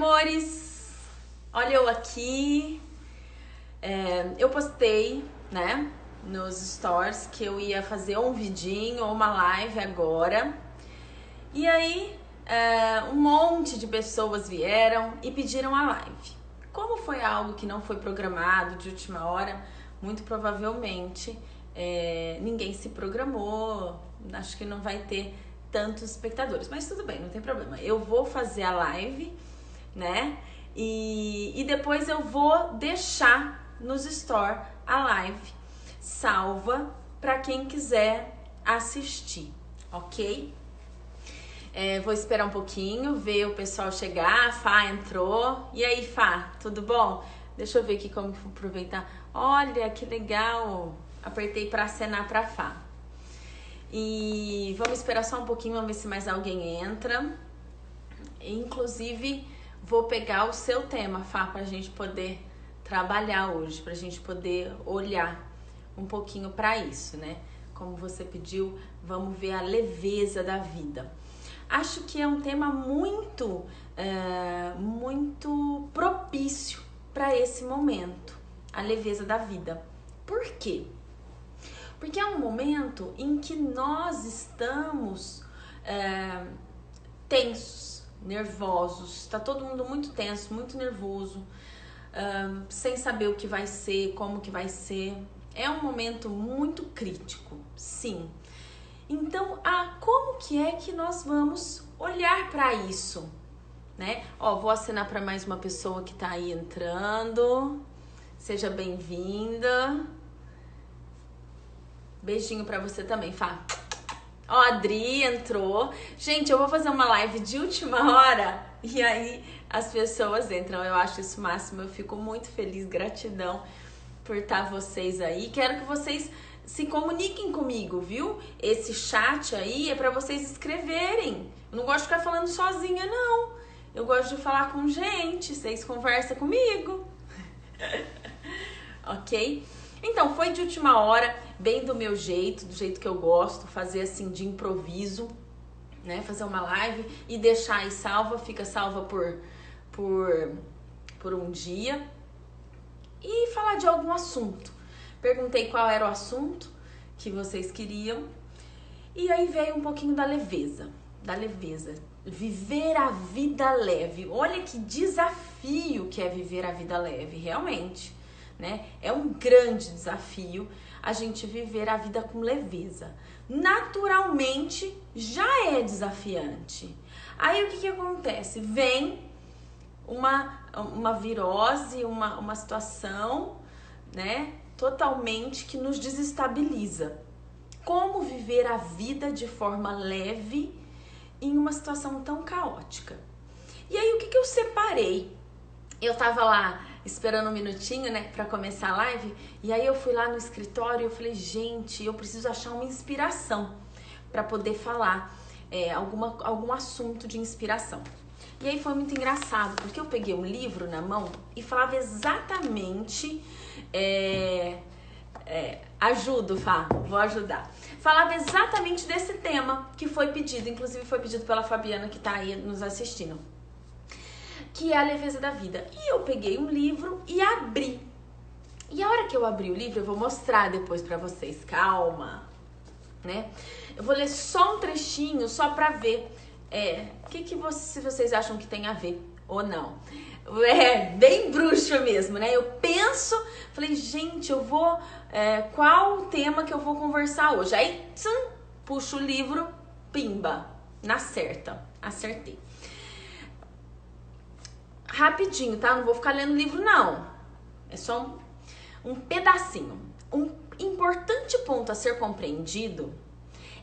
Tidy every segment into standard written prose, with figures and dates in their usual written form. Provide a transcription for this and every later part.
amores! Olha eu aqui. Eu postei, né, nos stories que eu ia fazer um vidinho ou uma live agora. E aí, um monte de pessoas vieram e pediram a live. Como foi algo que não foi programado de última hora, muito provavelmente ninguém se programou. Acho que não vai ter tantos espectadores, mas tudo bem, não tem problema. Eu vou fazer a live, né? E depois eu vou deixar nos store a live salva para quem quiser assistir, ok? Vou esperar um pouquinho, ver o pessoal chegar. A Fá entrou. E aí, Fá, tudo bom? Deixa eu ver aqui como aproveitar. Olha, que legal. Apertei para acenar para Fá. E vamos esperar só um pouquinho, vamos ver se mais alguém entra. Inclusive, vou pegar o seu tema, Fá, pra gente poder trabalhar hoje, pra gente poder olhar um pouquinho para isso, né? Como você pediu, vamos ver a leveza da vida. Acho que é um tema muito propício para esse momento, a leveza da vida. Por quê? Porque é um momento em que nós estamos tensos, nervosos, tá todo mundo muito tenso, muito nervoso, sem saber o que vai ser, como que vai ser. É um momento muito crítico, sim. Então, como que é que nós vamos olhar para isso, né? Vou acenar para mais uma pessoa que tá aí entrando. Seja bem-vinda. Beijinho para você também, Fá. A Adri entrou. Gente, eu vou fazer uma live de última hora e aí as pessoas entram. Eu acho isso o máximo. Eu fico muito feliz, gratidão por estar vocês aí. Quero que vocês se comuniquem comigo, viu? Esse chat aí é para vocês escreverem. Eu não gosto de ficar falando sozinha, não. Eu gosto de falar com gente. Vocês conversam comigo. Ok? Então, foi de última hora, bem do meu jeito, do jeito que eu gosto, fazer assim de improviso, né? Fazer uma live e deixar aí salva, fica salva por um dia. E falar de algum assunto. Perguntei qual era o assunto que vocês queriam. E aí veio um pouquinho da leveza. Viver a vida leve. Olha que desafio que é viver a vida leve, realmente, né? É um grande desafio a gente viver a vida com leveza. Naturalmente já é desafiante. Aí o que acontece? Vem uma virose, uma situação, né, totalmente que nos desestabiliza. Como viver a vida de forma leve em uma situação tão caótica? E aí o que eu separei? Eu tava lá esperando um minutinho, né, pra começar a live, e aí eu fui lá no escritório e eu falei, gente, eu preciso achar uma inspiração pra poder falar algum assunto de inspiração. E aí foi muito engraçado, porque eu peguei um livro na mão e falava exatamente... ajudo, Fá, vou ajudar. Falava exatamente desse tema que foi pedido, inclusive foi pedido pela Fabiana que tá aí nos assistindo, que é a leveza da vida. E eu peguei um livro e abri. E a hora que eu abri o livro, eu vou mostrar depois pra vocês, calma, né? Eu vou ler só um trechinho, só pra ver se vocês acham que tem a ver ou não. Bem bruxa mesmo, né? Eu penso, falei, gente, eu vou... qual o tema que eu vou conversar hoje? Aí, puxo o livro, pimba, na certa, acertei. Rapidinho, tá? Não vou ficar lendo o livro, não. É só um pedacinho. Um importante ponto a ser compreendido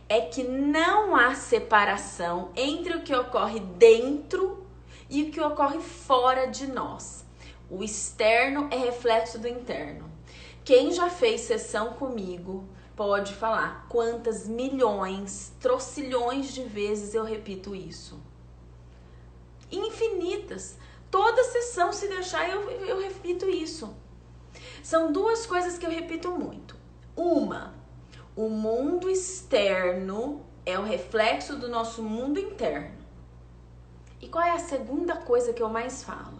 é que não há separação entre o que ocorre dentro e o que ocorre fora de nós. O externo é reflexo do interno. Quem já fez sessão comigo pode falar quantas milhões, trocilhões de vezes eu repito isso. Infinitas. Toda sessão, se deixar, eu repito isso. São duas coisas que eu repito muito. Uma, o mundo externo é o reflexo do nosso mundo interno. E qual é a segunda coisa que eu mais falo?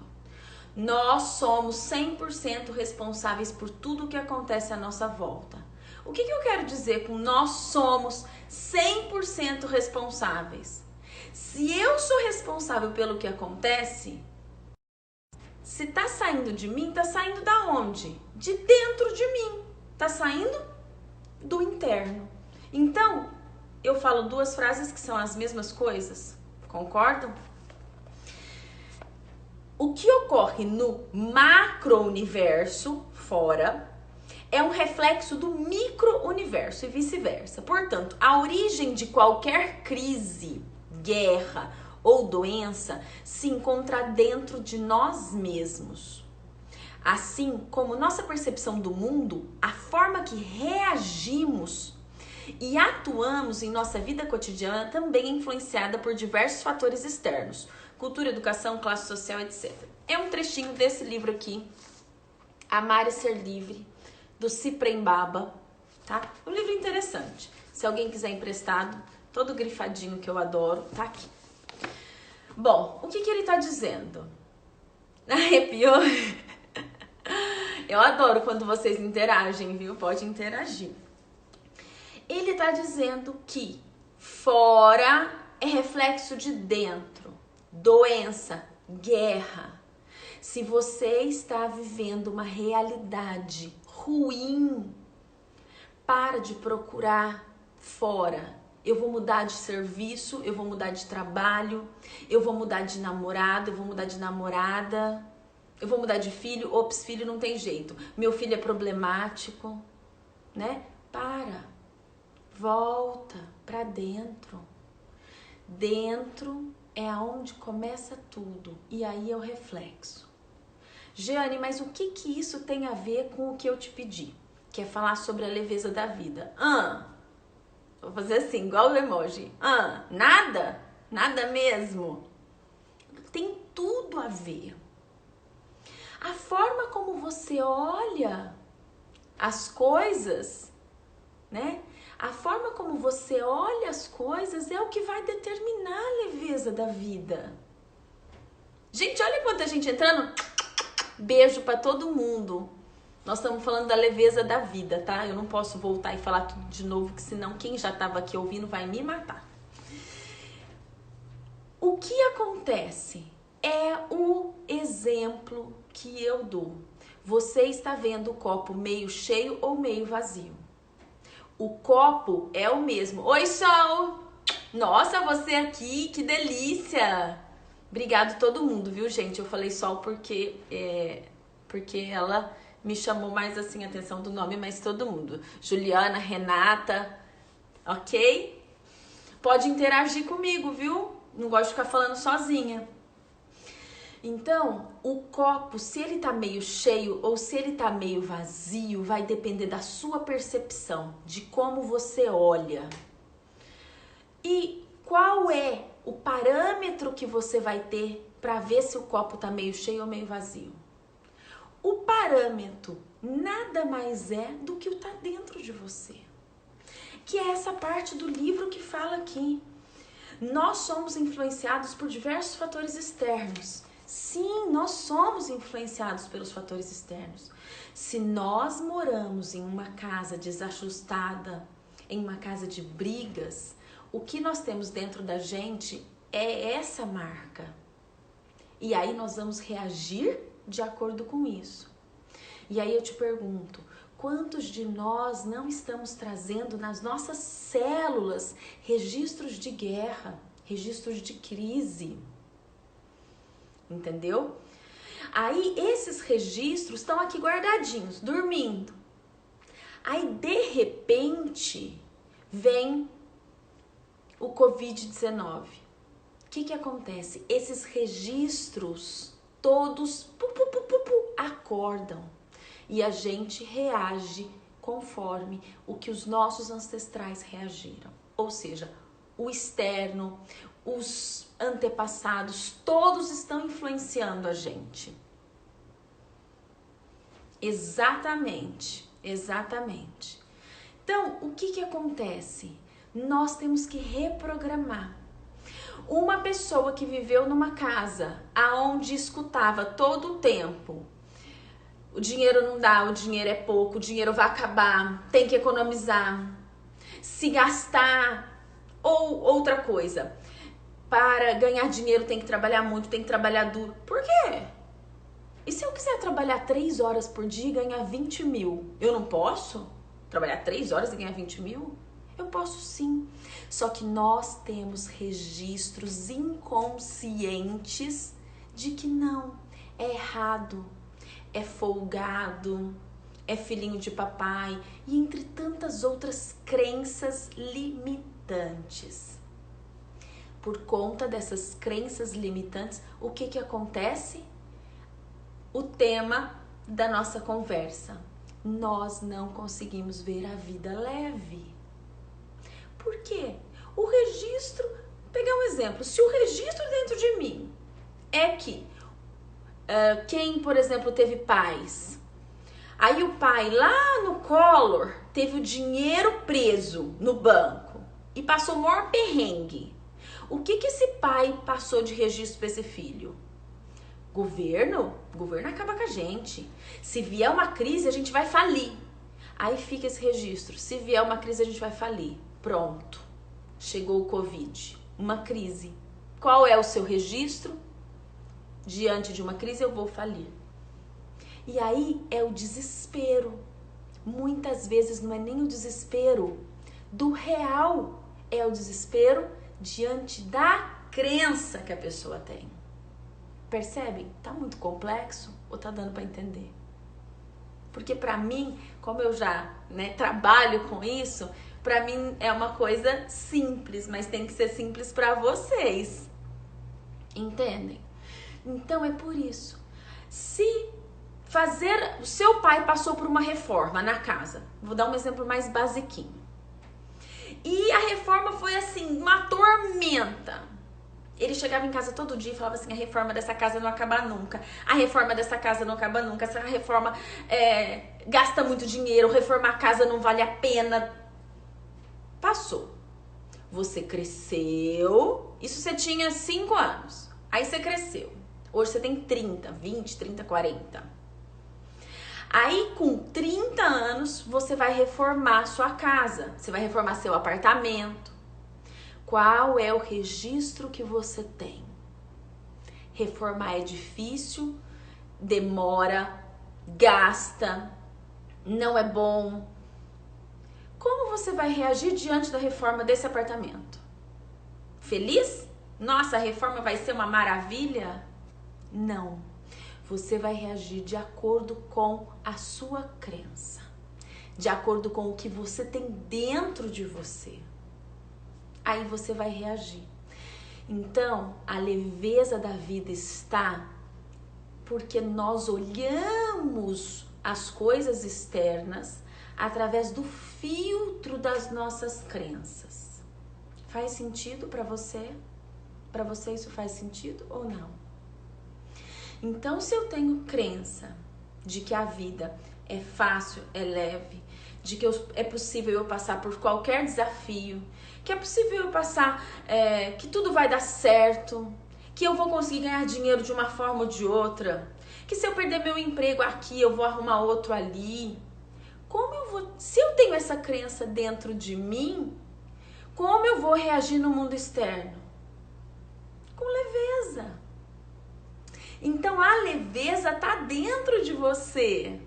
Nós somos 100% responsáveis por tudo que acontece à nossa volta. O que eu quero dizer com nós somos 100% responsáveis? Se eu sou responsável pelo que acontece, se tá saindo de mim, tá saindo da onde? De dentro de mim. Tá saindo do interno. Então, eu falo duas frases que são as mesmas coisas. Concordam? O que ocorre no macro-universo, fora, é um reflexo do micro-universo e vice-versa. Portanto, a origem de qualquer crise, guerra ou doença se encontra dentro de nós mesmos. Assim como nossa percepção do mundo, a forma que reagimos e atuamos em nossa vida cotidiana também é influenciada por diversos fatores externos. Cultura, educação, classe social, etc. É um trechinho desse livro aqui, Amar e Ser Livre, do Ciprembaba, tá? Um livro interessante. Se alguém quiser emprestado, todo grifadinho que eu adoro, tá aqui. Bom, o que ele tá dizendo? Arrepiou? Eu adoro quando vocês interagem, viu? Pode interagir. Ele tá dizendo que fora é reflexo de dentro. Doença, guerra. Se você está vivendo uma realidade ruim, para de procurar fora. Eu vou mudar de serviço, eu vou mudar de trabalho, eu vou mudar de namorado, eu vou mudar de namorada, eu vou mudar de filho. Ops, filho não tem jeito. Meu filho é problemático, né? Volta para dentro. Dentro é aonde começa tudo, e aí é o reflexo. Jeane, mas o que isso tem a ver com o que eu te pedi? Que é falar sobre a leveza da vida. Vou fazer assim, igual o emoji. Nada? Nada mesmo? Tem tudo a ver. A forma como você olha as coisas, né? A forma como você olha as coisas é o que vai determinar a leveza da vida. Gente, olha quanta gente entrando. Beijo pra todo mundo. Nós estamos falando da leveza da vida, tá? Eu não posso voltar e falar tudo de novo, que senão quem já estava aqui ouvindo vai me matar. O que acontece é o exemplo que eu dou. Você está vendo o copo meio cheio ou meio vazio? O copo é o mesmo. Oi, Sol! Nossa, você aqui, que delícia! Obrigado todo mundo, viu, gente? Eu falei Sol porque ela me chamou mais assim a atenção do nome, mas todo mundo. Juliana, Renata, ok? Pode interagir comigo, viu? Não gosto de ficar falando sozinha. Então, o copo, se ele tá meio cheio ou se ele tá meio vazio, vai depender da sua percepção, de como você olha. E qual é o parâmetro que você vai ter para ver se o copo tá meio cheio ou meio vazio? O parâmetro nada mais é do que o que tá dentro de você. Que é essa parte do livro que fala aqui. Nós somos influenciados por diversos fatores externos. Sim, nós somos influenciados pelos fatores externos. Se nós moramos em uma casa desajustada, em uma casa de brigas, o que nós temos dentro da gente é essa marca. E aí nós vamos reagir de acordo com isso. E aí eu te pergunto, quantos de nós não estamos trazendo nas nossas células registros de guerra, registros de crise? Entendeu? Aí esses registros estão aqui guardadinhos, dormindo. Aí de repente vem o Covid-19. O que acontece? Esses registros todos acordam e a gente reage conforme o que os nossos ancestrais reagiram. Ou seja, o externo, os antepassados, todos estão influenciando a gente. Exatamente. Então, o que acontece? Nós temos que reprogramar. Uma pessoa que viveu numa casa aonde escutava todo o tempo: o dinheiro não dá, o dinheiro é pouco, o dinheiro vai acabar, tem que economizar, se gastar, ou outra coisa, para ganhar dinheiro tem que trabalhar muito, tem que trabalhar duro. Por quê? E se eu quiser trabalhar 3 horas por dia e ganhar 20 mil? Eu não posso trabalhar 3 horas e ganhar 20 mil? Eu posso sim. Só que nós temos registros inconscientes de que não, é errado, é folgado, é filhinho de papai e entre tantas outras crenças limitantes. Por conta dessas crenças limitantes, o que acontece? O tema da nossa conversa: nós não conseguimos ver a vida leve. Por quê? O registro, vou pegar um exemplo, se o registro dentro de mim é que quem, por exemplo, teve pais, aí o pai lá no Collor teve o dinheiro preso no banco e passou o maior perrengue. O que esse pai passou de registro para esse filho? Governo acaba com a gente. Se vier uma crise, a gente vai falir. Aí fica esse registro: se vier uma crise, a gente vai falir. Pronto, chegou o Covid, uma crise. Qual é o seu registro? Diante de uma crise eu vou falir. E aí é o desespero. Muitas vezes não é nem o desespero do real, é o desespero diante da crença que a pessoa tem. Percebem? Tá muito complexo ou tá dando para entender? Porque para mim, como eu já trabalho com isso, para mim é uma coisa simples, mas tem que ser simples para vocês. Entendem? Então é por isso. O seu pai passou por uma reforma na casa. Vou dar um exemplo mais basiquinho. E a reforma foi assim, uma tormenta. Ele chegava em casa todo dia e falava assim: a reforma dessa casa não acaba nunca. A reforma dessa casa não acaba nunca. Essa reforma gasta muito dinheiro. Reformar a casa não vale a pena. Passou. Você cresceu. Isso você tinha 5 anos. Aí você cresceu. Hoje você tem 30, 20, 30, 40. Aí com 30 anos você vai reformar sua casa. Você vai reformar seu apartamento. Qual é o registro que você tem? Reformar é difícil, demora, gasta, não é bom. Como você vai reagir diante da reforma desse apartamento? Feliz? Nossa, a reforma vai ser uma maravilha? Não. Você vai reagir de acordo com a sua crença, de acordo com o que você tem dentro de você. Aí você vai reagir. Então, a leveza da vida está porque nós olhamos as coisas externas através do filtro das nossas crenças. Faz sentido para você? Para você isso faz sentido ou não? Então, se eu tenho crença de que a vida é fácil, é leve, de que é possível eu passar por qualquer desafio, que é possível eu passar, que tudo vai dar certo, que eu vou conseguir ganhar dinheiro de uma forma ou de outra, que se eu perder meu emprego aqui, eu vou arrumar outro ali. Se eu tenho essa crença dentro de mim, como eu vou reagir no mundo externo? Com leveza. Então a leveza está dentro de você.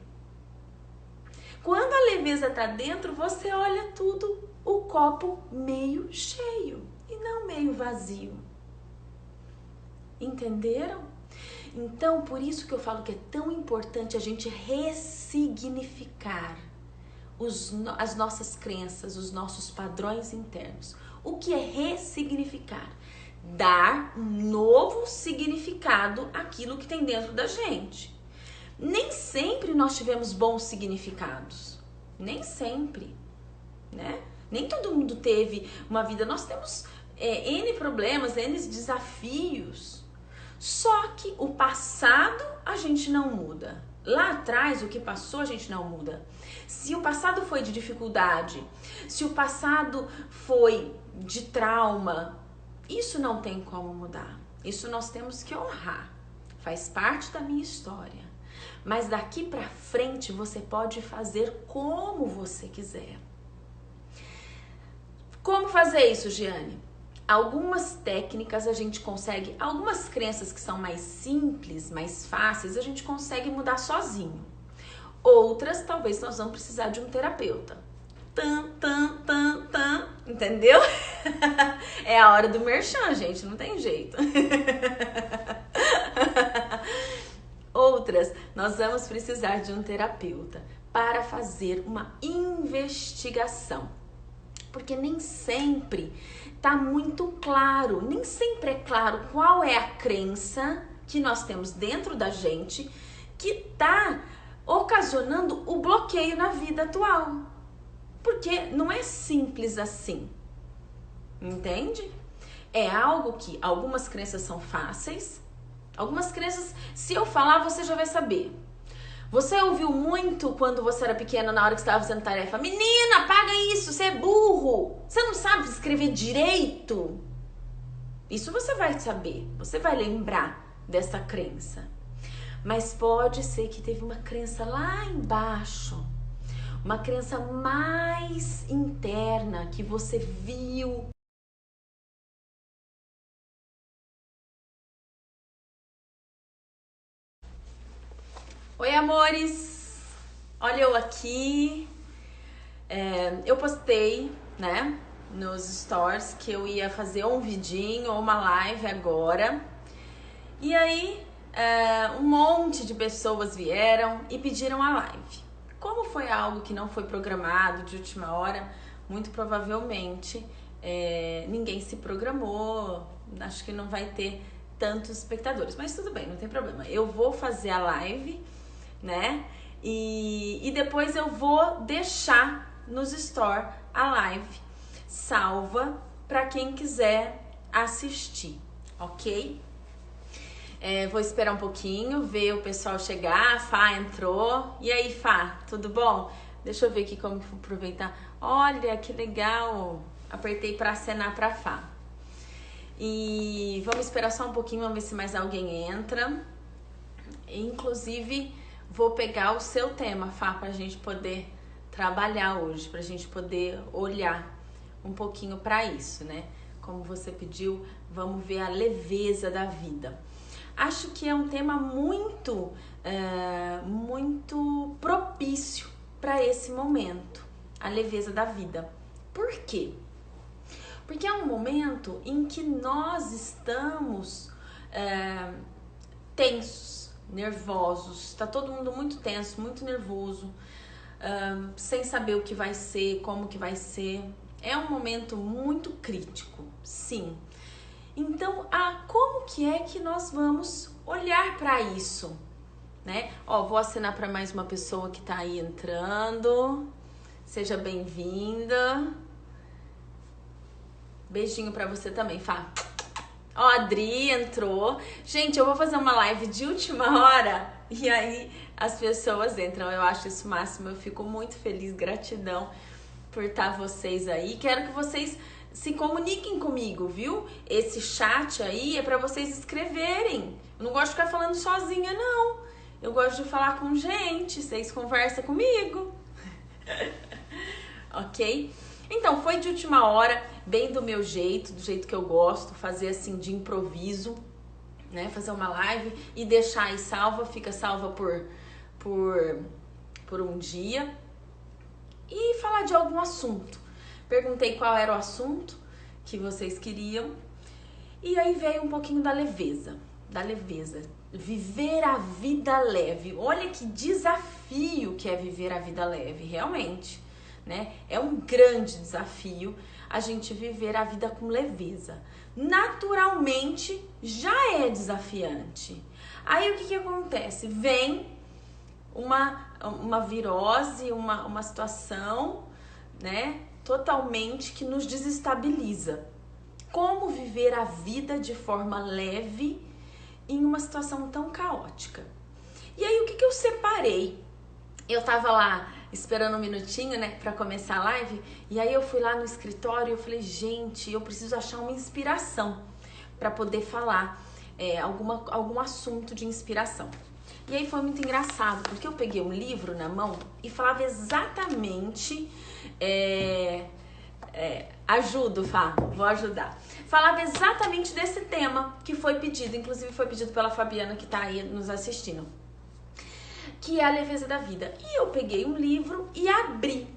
Quando a leveza está dentro, você olha tudo, o copo meio cheio e não meio vazio. Entenderam? Então, por isso que eu falo que é tão importante a gente ressignificar as nossas crenças, os nossos padrões internos. O que é ressignificar? Dar um novo significado àquilo que tem dentro da gente. Nem sempre nós tivemos bons significados. Nem sempre, né? Nem todo mundo teve uma vida. Nós temos N problemas, N desafios. Só que o passado a gente não muda. Lá atrás, o que passou, a gente não muda. Se o passado foi de dificuldade, se o passado foi de trauma, Isso não tem como mudar. Isso nós temos que honrar. Faz parte da minha história. Mas daqui pra frente você pode fazer como você quiser. Como fazer isso, Giane? Algumas técnicas a gente consegue, algumas crenças que são mais simples, mais fáceis, a gente consegue mudar sozinho. Outras, talvez nós vamos precisar de um terapeuta. Entendeu? É a hora do merchan, gente, não tem jeito. Outras, nós vamos precisar de um terapeuta para fazer uma investigação. Porque nem sempre tá muito claro, nem sempre é claro qual é a crença que nós temos dentro da gente que tá ocasionando o bloqueio na vida atual. Porque não é simples assim, entende? É algo que algumas crenças são fáceis, algumas crenças, se eu falar, você já vai saber. Você ouviu muito quando você era pequena, na hora que você estava fazendo tarefa: menina, apaga isso, você é burro, você não sabe escrever direito. Isso você vai saber, você vai lembrar dessa crença. Mas pode ser que teve uma crença lá embaixo, uma crença mais interna que você viu. Oi, amores! Olha eu aqui. Eu postei, né, nos stories que eu ia fazer um vidinho ou uma live agora. E aí, um monte de pessoas vieram e pediram a live. Como foi algo que não foi programado de última hora, muito provavelmente ninguém se programou. Acho que não vai ter tantos espectadores, mas tudo bem, não tem problema. Eu vou fazer a live, né? E depois eu vou deixar nos store a live salva para quem quiser assistir, ok? Vou esperar um pouquinho, ver o pessoal chegar. A Fá entrou. E aí, Fá, tudo bom? Deixa eu ver aqui como que vou aproveitar. Olha, que legal. Apertei para acenar para Fá. E vamos esperar só um pouquinho, vamos ver se mais alguém entra. Inclusive, vou pegar o seu tema, Fá, pra gente poder trabalhar hoje, pra gente poder olhar um pouquinho para isso, né? Como você pediu, vamos ver a leveza da vida. Acho que é um tema muito propício para esse momento, a leveza da vida. Por quê? Porque é um momento em que nós estamos tensos, nervosos, tá todo mundo muito tenso, muito nervoso, sem saber o que vai ser, como que vai ser. É um momento muito crítico, sim. Então, como que é que nós vamos olhar para isso, né? Vou acenar para mais uma pessoa que tá aí entrando. Seja bem-vinda. Beijinho para você também, Fá. A Adri entrou. Gente, eu vou fazer uma live de última hora e aí as pessoas entram. Eu acho isso o máximo. Eu fico muito feliz, gratidão por estar vocês aí. Quero que vocês se comuniquem comigo, viu? Esse chat aí é para vocês escreverem. Eu não gosto de ficar falando sozinha, não. Eu gosto de falar com gente. Vocês conversam comigo. Ok? Então, foi de última hora, bem do meu jeito, do jeito que eu gosto, fazer assim de improviso, né? Fazer uma live e deixar aí salva, fica salva por um dia. E falar de algum assunto. Perguntei qual era o assunto que vocês queriam. E aí veio um pouquinho da leveza. Viver a vida leve. Olha que desafio que é viver a vida leve, realmente, né? É um grande desafio a gente viver a vida com leveza. Naturalmente, já é desafiante. Aí o que acontece? Vem uma virose, uma situação, né, totalmente que nos desestabiliza. Como viver a vida de forma leve em uma situação tão caótica? E aí o que eu separei? eu tava lá esperando um minutinho, né, pra começar a live, e aí eu fui lá no escritório e eu falei, gente, eu preciso achar uma inspiração pra poder falar algum assunto de inspiração. E aí foi muito engraçado, porque eu peguei um livro na mão e falava exatamente... ajudo, Fá, vou ajudar. Falava exatamente desse tema que foi pedido, inclusive foi pedido pela Fabiana que tá aí nos assistindo, que é a leveza da vida. E eu peguei um livro e abri.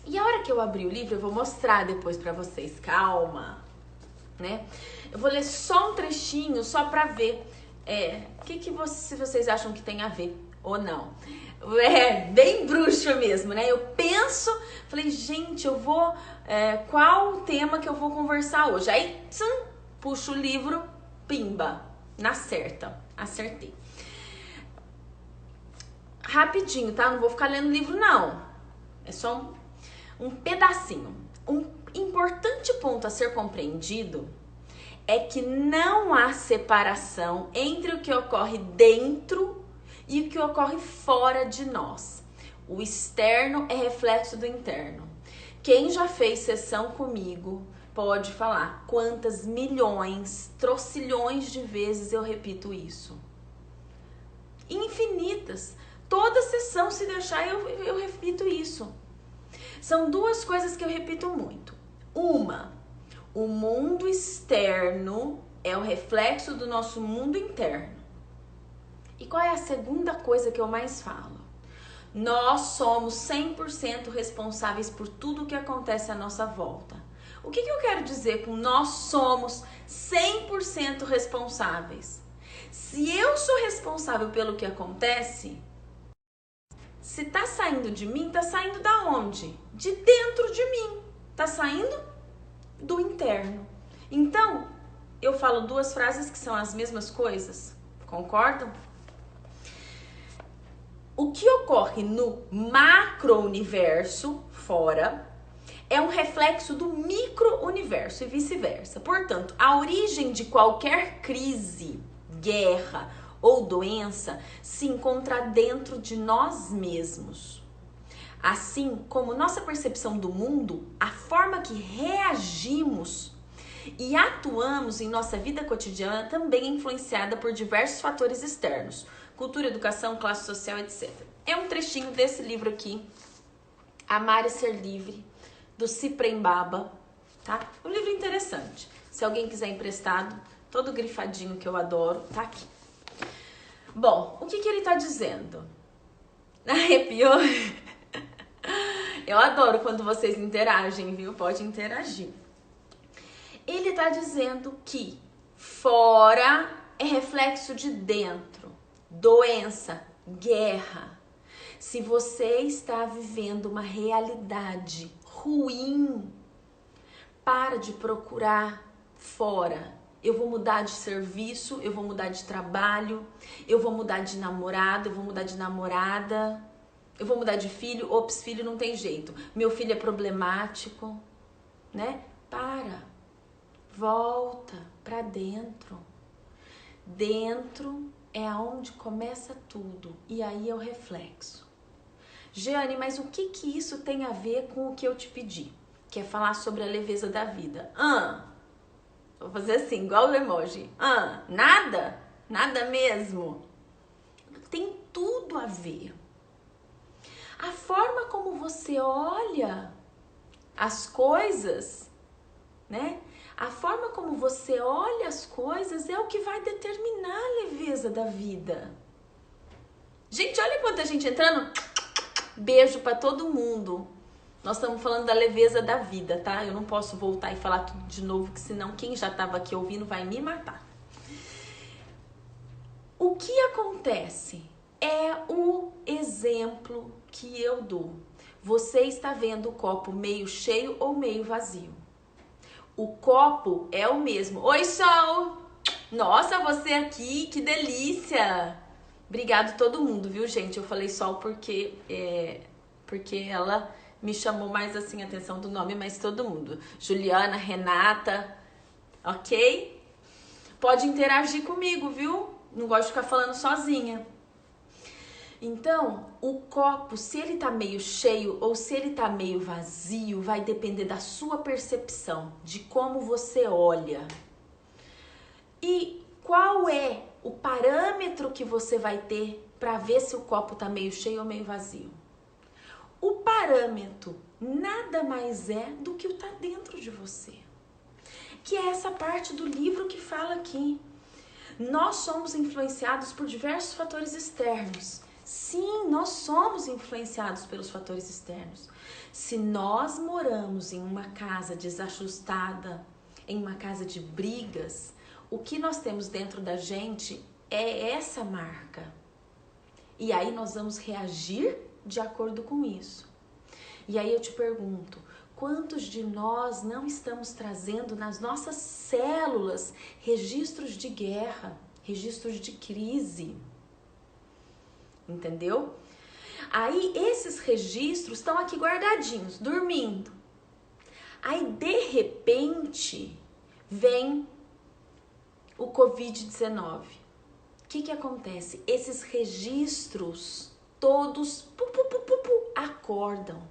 E a hora que eu abri o livro, eu vou mostrar depois pra vocês, calma, né? Eu vou ler só um trechinho, só pra ver se vocês acham que tem a ver ou não. É bem bruxo mesmo, né? Eu penso, falei, gente, eu vou... qual o tema que eu vou conversar hoje? Aí, puxo o livro, pimba, na certa, acertei. Rapidinho, tá? Não vou ficar lendo livro, não. É só um pedacinho. Um importante ponto a ser compreendido é que não há separação entre o que ocorre dentro e o que ocorre fora de nós. O externo é reflexo do interno. Quem já fez sessão comigo pode falar quantas milhões, trocilhões de vezes eu repito isso. Infinitas. Toda sessão, se deixar, eu repito isso. São duas coisas que eu repito muito. Uma, o mundo externo é o reflexo do nosso mundo interno. E qual é a segunda coisa que eu mais falo? Nós somos 100% responsáveis por tudo que acontece à nossa volta. O que eu quero dizer com nós somos 100% responsáveis? Se eu sou responsável pelo que acontece, se tá saindo de mim, tá saindo da onde? De dentro de mim. Tá saindo do interno. Então, eu falo duas frases que são as mesmas coisas. Concordam? O que ocorre no macro-universo, fora, é um reflexo do micro-universo e vice-versa. Portanto, a origem de qualquer crise, guerra ou doença se encontra dentro de nós mesmos. Assim como nossa percepção do mundo, a forma que reagimos e atuamos em nossa vida cotidiana também é influenciada por diversos fatores externos. Cultura, educação, classe social, etc. É um trechinho desse livro aqui, Amar e Ser Livre, do Ciprem Baba, tá? Um livro interessante. Se alguém quiser emprestado, todo grifadinho que eu adoro, tá aqui. Bom, o que ele tá dizendo? Arrepiou? Eu adoro quando vocês interagem, viu? Pode interagir. Ele tá dizendo que fora é reflexo de dentro. Doença, guerra. Se você está vivendo uma realidade ruim, para de procurar fora. Eu vou mudar de serviço, eu vou mudar de trabalho, eu vou mudar de namorado, eu vou mudar de namorada, eu vou mudar de filho. Ops, filho não tem jeito. Meu filho é problemático, né? Volta para dentro. Dentro é aonde começa tudo, e aí é o reflexo. Jeane, mas o que isso tem a ver com o que eu te pedi? Que é falar sobre a leveza da vida. Vou fazer assim, igual o emoji. Nada? Nada mesmo? Tem tudo a ver. A forma como você olha as coisas, né? A forma como você olha as coisas é o que vai determinar a leveza da vida. Gente, olha quanta gente entrando. Beijo pra todo mundo. Nós estamos falando da leveza da vida, tá? Eu não posso voltar e falar tudo de novo, que senão quem já estava aqui ouvindo vai me matar. O que acontece é o exemplo que eu dou. Você está vendo o copo meio cheio ou meio vazio? O copo é o mesmo. Oi, Sol! Nossa, você aqui, que delícia! Obrigado todo mundo, viu, gente? Eu falei Sol porque ela me chamou mais assim a atenção do nome, mas todo mundo. Juliana, Renata, ok? Pode interagir comigo, viu? Não gosto de ficar falando sozinha. Então, o copo, se ele tá meio cheio ou se ele tá meio vazio, vai depender da sua percepção, de como você olha. E qual é o parâmetro que você vai ter para ver se o copo tá meio cheio ou meio vazio? O parâmetro nada mais é do que o que tá dentro de você. Que é essa parte do livro que fala aqui. Nós somos influenciados por diversos fatores externos. Sim, nós somos influenciados pelos fatores externos. Se nós moramos em uma casa desajustada, em uma casa de brigas, o que nós temos dentro da gente é essa marca. E aí nós vamos reagir de acordo com isso. E aí eu te pergunto, quantos de nós não estamos trazendo nas nossas células registros de guerra, registros de crise? Entendeu? Aí esses registros estão aqui guardadinhos, dormindo. Aí de repente vem o Covid-19. O que acontece? Esses registros todos acordam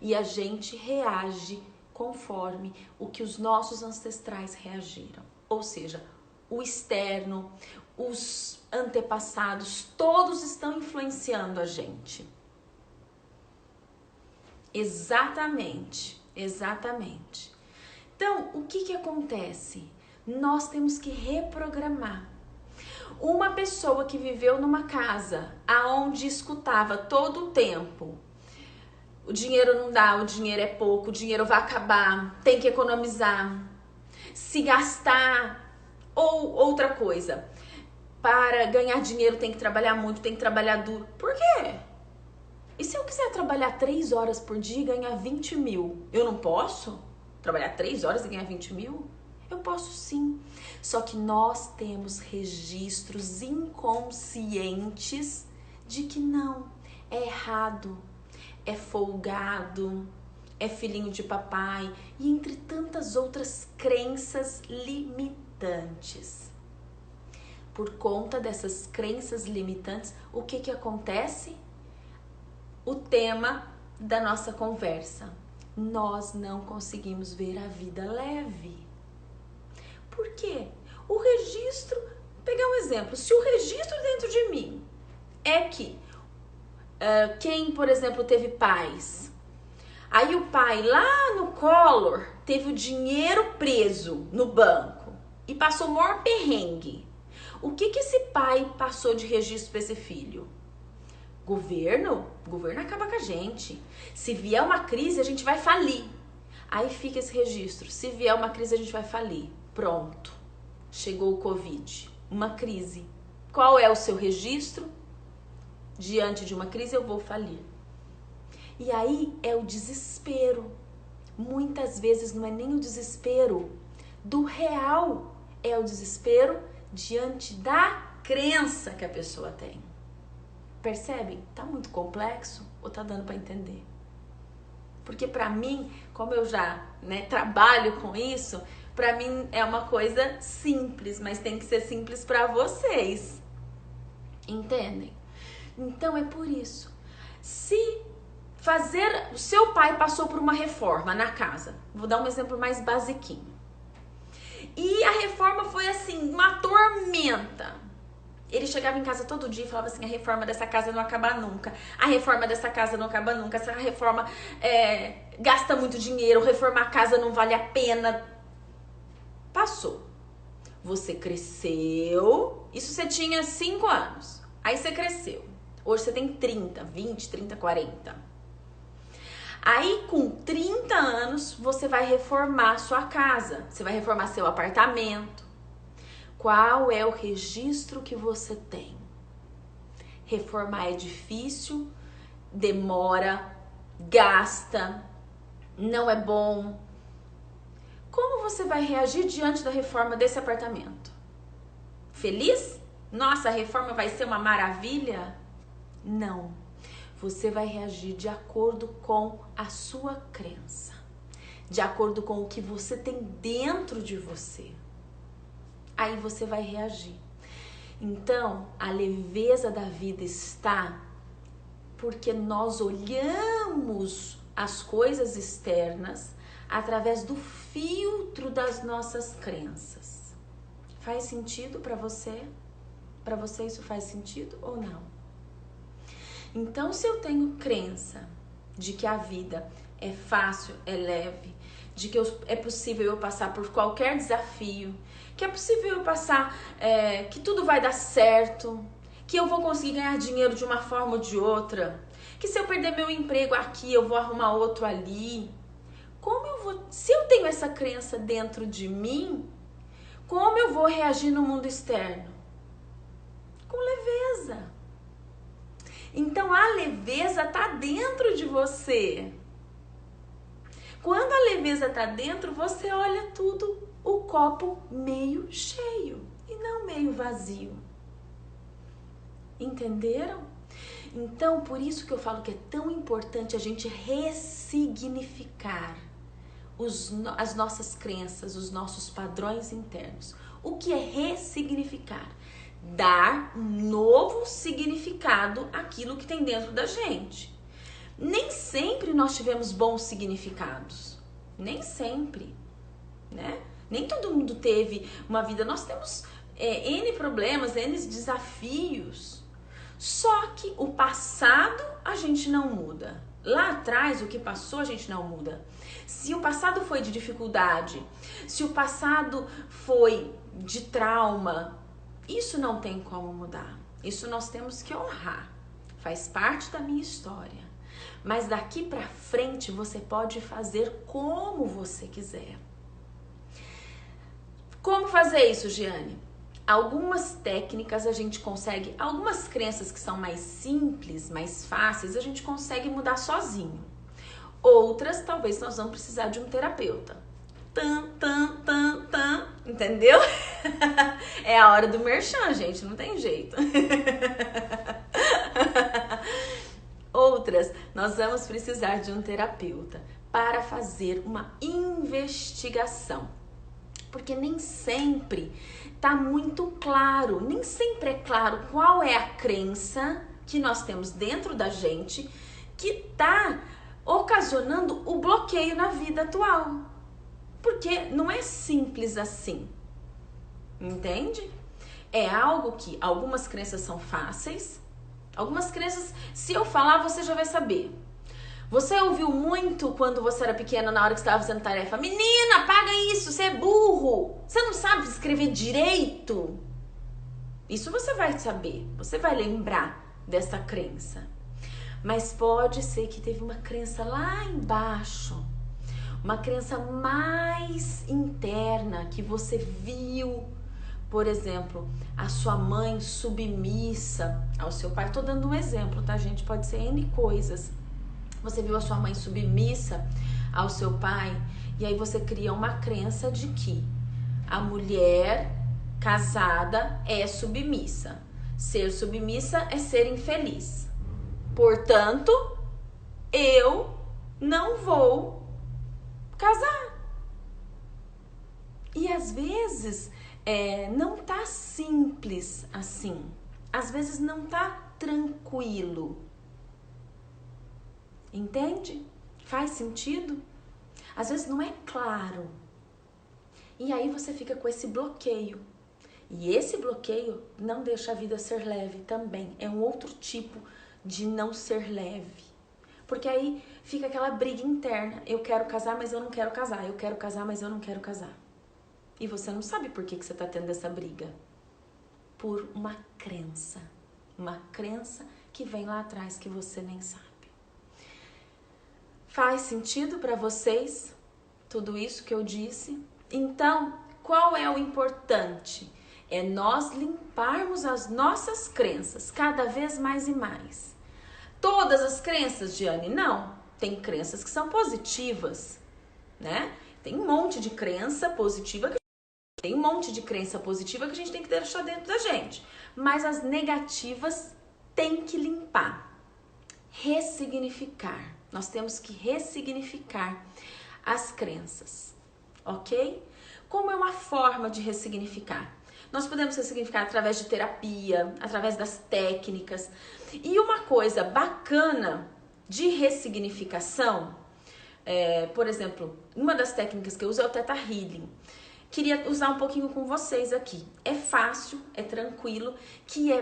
e a gente reage conforme o que os nossos ancestrais reagiram. Ou seja, o externo, os antepassados, todos estão influenciando a gente. Exatamente. Então, o que acontece? Nós temos que reprogramar. Uma pessoa que viveu numa casa aonde escutava todo o tempo: o dinheiro não dá, o dinheiro é pouco, o dinheiro vai acabar, tem que economizar, se gastar, ou outra coisa, para ganhar dinheiro tem que trabalhar muito, tem que trabalhar duro. Por quê? E se eu quiser trabalhar 3 horas por dia e ganhar 20 mil? Eu não posso trabalhar 3 horas e ganhar 20 mil? Eu posso sim. Só que nós temos registros inconscientes de que não, é errado, é folgado, é filhinho de papai e entre tantas outras crenças limitantes. Por conta dessas crenças limitantes, o que acontece? O tema da nossa conversa. Nós não conseguimos ver a vida leve. Por quê? O registro, vou pegar um exemplo, se o registro dentro de mim é que quem, por exemplo, teve pais, aí o pai lá no Collor teve o dinheiro preso no banco e passou o maior perrengue. O que esse pai passou de registro para esse filho? Governo? O governo acaba com a gente. Se vier uma crise, a gente vai falir. Aí fica esse registro. Se vier uma crise, a gente vai falir. Pronto. Chegou o Covid. Uma crise. Qual é o seu registro? Diante de uma crise, eu vou falir. E aí é o desespero. Muitas vezes não é nem o desespero do real. É o desespero diante da crença que a pessoa tem. Percebe? Tá muito complexo ou tá dando para entender? Porque para mim, como eu já trabalho com isso, para mim é uma coisa simples, mas tem que ser simples para vocês. Entendem? Então é por isso. O seu pai passou por uma reforma na casa. Vou dar um exemplo mais basiquinho. E a reforma foi assim, uma tormenta. Ele chegava em casa todo dia e falava assim: a reforma dessa casa não acaba nunca. A reforma dessa casa não acaba nunca. Essa reforma gasta muito dinheiro. Reformar a casa não vale a pena. Passou. Você cresceu. Isso você tinha 5 anos. Aí você cresceu. Hoje você tem 30, 20, 30, 40. Aí com 30 anos você vai reformar sua casa. Você vai reformar seu apartamento. Qual é o registro que você tem? Reformar é difícil, demora, gasta, não é bom. Como você vai reagir diante da reforma desse apartamento? Feliz? Nossa, a reforma vai ser uma maravilha? Não. Você vai reagir de acordo com a sua crença, de acordo com o que você tem dentro de você. Aí você vai reagir. Então, a leveza da vida está Porque nós olhamos as coisas externas através do filtro das nossas crenças. Faz sentido para você? Para você isso faz sentido ou não? Então, se eu tenho crença de que a vida é fácil, é leve, de que é possível eu passar por qualquer desafio, que é possível eu passar, que tudo vai dar certo, que eu vou conseguir ganhar dinheiro de uma forma ou de outra, que se eu perder meu emprego aqui, eu vou arrumar outro ali. Se eu tenho essa crença dentro de mim, como eu vou reagir no mundo externo? Com leveza. Então a leveza está dentro de você. Quando a leveza está dentro, você olha tudo, o copo meio cheio e não meio vazio. Entenderam? Então, por isso que eu falo que é tão importante a gente ressignificar as nossas crenças, os nossos padrões internos. O que é ressignificar? Dar um novo significado àquilo que tem dentro da gente. Nem sempre nós tivemos bons significados. Nem sempre, né? Nem todo mundo teve uma vida. Nós temos N problemas, N desafios. Só que o passado a gente não muda. Lá atrás, o que passou, a gente não muda. Se o passado foi de dificuldade, se o passado foi de trauma, isso não tem como mudar. Isso nós temos que honrar. Faz parte da minha história. Mas daqui pra frente, você pode fazer como você quiser. Como fazer isso, Giane? Algumas técnicas a gente consegue, algumas crenças que são mais simples, mais fáceis, a gente consegue mudar sozinho. Outras, talvez nós vamos precisar de um terapeuta. Entendeu? É a hora do merchan, gente, não tem jeito. Outras, nós vamos precisar de um terapeuta para fazer uma investigação. Porque nem sempre tá muito claro, nem sempre é claro qual é a crença que nós temos dentro da gente que tá ocasionando o bloqueio na vida atual. Porque não é simples assim, entende? É algo que algumas crenças são fáceis, algumas crenças, se eu falar, você já vai saber. Você ouviu muito quando você era pequena, na hora que você estava fazendo tarefa: menina, apaga isso, você é burro, você não sabe escrever direito. Isso você vai saber, você vai lembrar dessa crença. Mas pode ser que teve uma crença lá embaixo, uma crença mais interna que você viu. Por exemplo, a sua mãe submissa ao seu pai. Tô dando um exemplo, tá, gente? Pode ser N coisas. Você viu a sua mãe submissa ao seu pai e aí você cria uma crença de que a mulher casada é submissa. Ser submissa é ser infeliz. Portanto, eu não vou casar. E às vezes não tá simples assim. Às vezes não tá tranquilo. Entende? Faz sentido? Às vezes não é claro. E aí você fica com esse bloqueio. E esse bloqueio não deixa a vida ser leve também. É um outro tipo de não ser leve. Porque aí fica aquela briga interna. Eu quero casar, mas eu não quero casar. Eu quero casar, mas eu não quero casar. E você não sabe por que você está tendo essa briga. Por uma crença. Uma crença que vem lá atrás que você nem sabe. Faz sentido para vocês tudo isso que eu disse? Então, qual é o importante? É nós limparmos as nossas crenças cada vez mais e mais. Todas as crenças, Giane? Não. Tem crenças que são positivas, né? Tem um monte de crença positiva que a gente tem que deixar dentro da gente. Mas as negativas tem que limpar. Ressignificar. Nós temos que ressignificar as crenças, ok? Como é uma forma de ressignificar? Nós podemos ressignificar através de terapia, através das técnicas. E uma coisa bacana de ressignificação, por exemplo, uma das técnicas que eu uso é o Theta Healing. Queria usar um pouquinho com vocês aqui. É fácil, é tranquilo, que é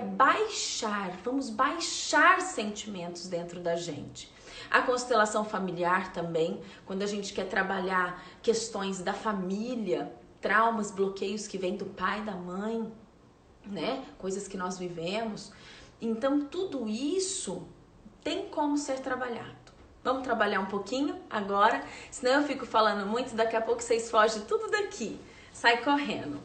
vamos baixar sentimentos dentro da gente. A constelação familiar também, quando a gente quer trabalhar questões da família, traumas, bloqueios que vêm do pai, da mãe, né? Coisas que nós vivemos. Então, tudo isso tem como ser trabalhado. Vamos trabalhar um pouquinho agora, senão eu fico falando muito, daqui a pouco vocês fogem tudo daqui. Sai correndo.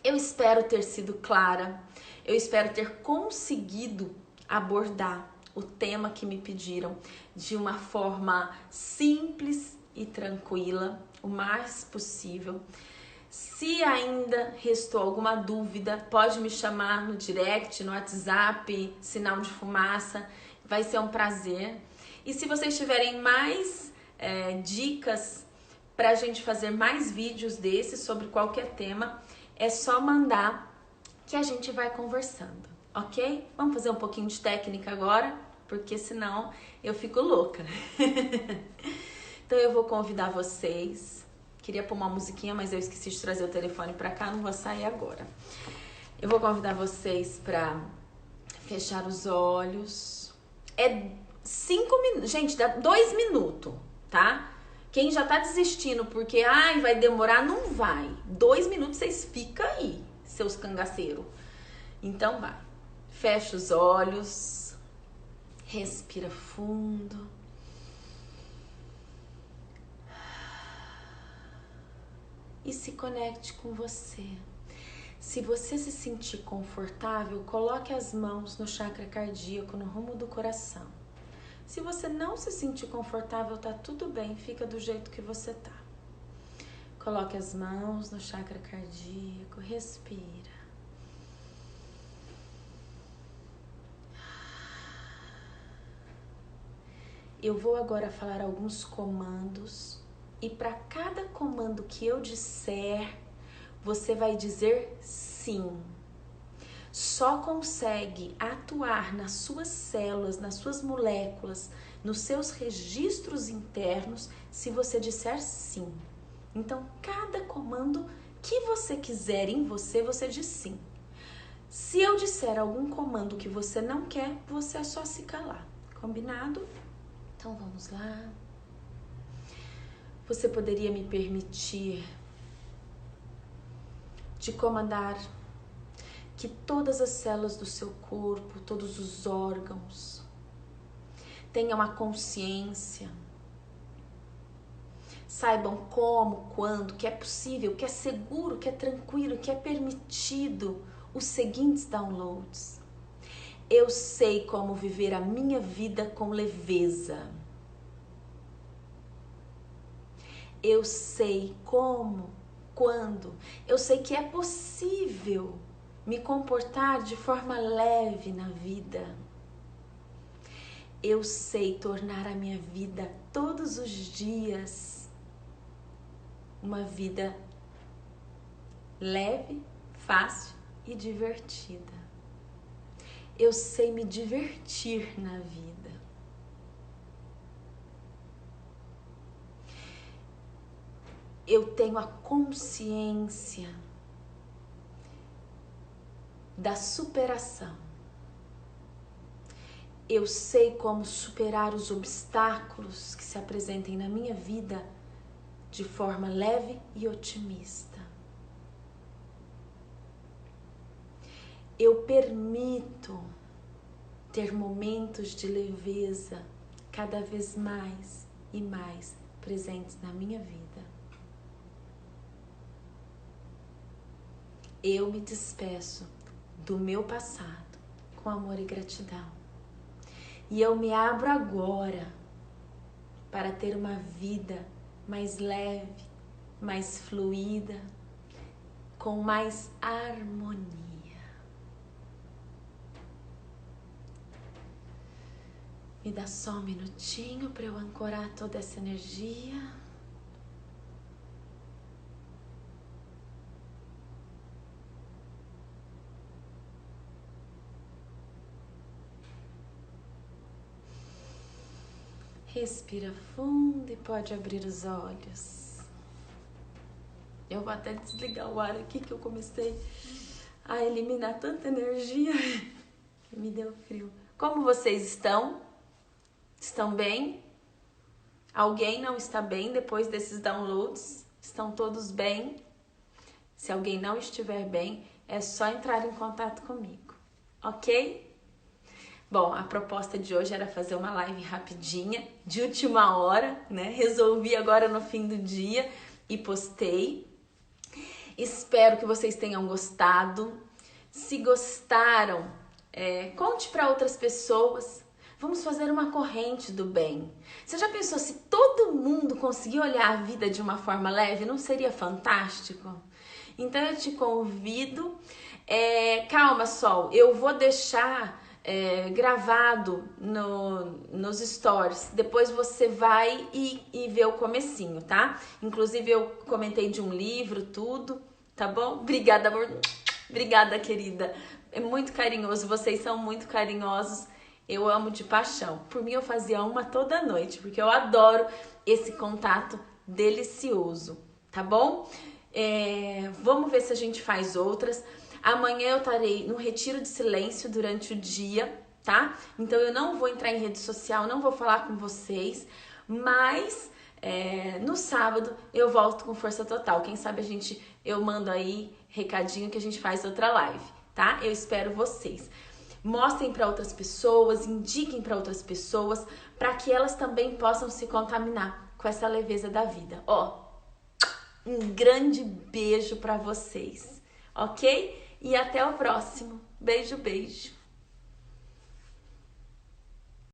Eu espero ter sido clara, eu espero ter conseguido abordar o tema que me pediram de uma forma simples e tranquila, o mais possível. Se ainda restou alguma dúvida, pode me chamar no direct, no WhatsApp, sinal de fumaça, vai ser um prazer. E se vocês tiverem mais dicas pra gente fazer mais vídeos desses sobre qualquer tema, é só mandar que a gente vai conversando, ok? Vamos fazer um pouquinho de técnica agora, porque senão eu fico louca. Então eu vou convidar vocês. Queria pôr uma musiquinha, mas eu esqueci de trazer o telefone pra cá, não vou sair agora. Eu vou convidar vocês pra fechar os olhos. É 5 minutos, gente, dá 2 minutos, tá? Quem já tá desistindo porque, vai demorar, não vai. 2 minutos vocês ficam aí, seus cangaceiros. Então vai. Fecha os olhos. Respira fundo. E se conecte com você. Se você se sentir confortável, coloque as mãos no chakra cardíaco, no rumo do coração. Se você não se sentir confortável, tá tudo bem, fica do jeito que você tá. Coloque as mãos no chakra cardíaco, respira. Eu vou agora falar alguns comandos e para cada comando que eu disser, você vai dizer sim. Só consegue atuar nas suas células, nas suas moléculas, nos seus registros internos, se você disser sim. Então, cada comando que você quiser em você, você diz sim. Se eu disser algum comando que você não quer, você é só se calar. Combinado? Então, vamos lá. Você poderia me permitir de comandar que todas as células do seu corpo, todos os órgãos, tenham a consciência, saibam como, quando, que é possível, que é seguro, que é tranquilo, que é permitido os seguintes downloads. Eu sei como viver a minha vida com leveza. Eu sei como, quando, eu sei que é possível me comportar de forma leve na vida. Eu sei tornar a minha vida todos os dias uma vida leve, fácil e divertida. Eu sei me divertir na vida. Eu tenho a consciência da superação. Eu sei como superar os obstáculos que se apresentem na minha vida de forma leve e otimista. Eu permito ter momentos de leveza cada vez mais e mais presentes na minha vida. Eu me despeço do meu passado com amor e gratidão. E eu me abro agora para ter uma vida mais leve, mais fluida, com mais harmonia. Me dá só um minutinho para eu ancorar toda essa energia. Respira fundo e pode abrir os olhos. Eu vou até desligar o ar aqui que eu comecei a eliminar tanta energia que me deu frio. Como vocês estão? Estão bem? Alguém não está bem depois desses downloads? Estão todos bem? Se alguém não estiver bem, é só entrar em contato comigo, ok? Bom, a proposta de hoje era fazer uma live rapidinha, de última hora, né? Resolvi agora no fim do dia e postei. Espero que vocês tenham gostado. Se gostaram, conte para outras pessoas. Vamos fazer uma corrente do bem. Você já pensou se todo mundo conseguir olhar a vida de uma forma leve? Não seria fantástico? Então eu te convido. Calma, Sol, eu vou deixar gravado nos stories. Depois você vai e vê o comecinho, tá? Inclusive eu comentei de um livro, tudo, tá bom? Obrigada, amor. Obrigada, querida. É muito carinhoso, vocês são muito carinhosos. Eu amo de paixão. Por mim eu fazia uma toda noite, porque eu adoro esse contato delicioso, tá bom? Vamos ver se a gente faz outras. Amanhã eu estarei no retiro de silêncio durante o dia, tá? Então eu não vou entrar em rede social, não vou falar com vocês, mas no sábado eu volto com força total. Quem sabe eu mando aí recadinho que a gente faz outra live, tá? Eu espero vocês. Mostrem para outras pessoas, indiquem para outras pessoas, para que elas também possam se contaminar com essa leveza da vida. Um grande beijo para vocês, ok? E até o próximo. Beijo, beijo.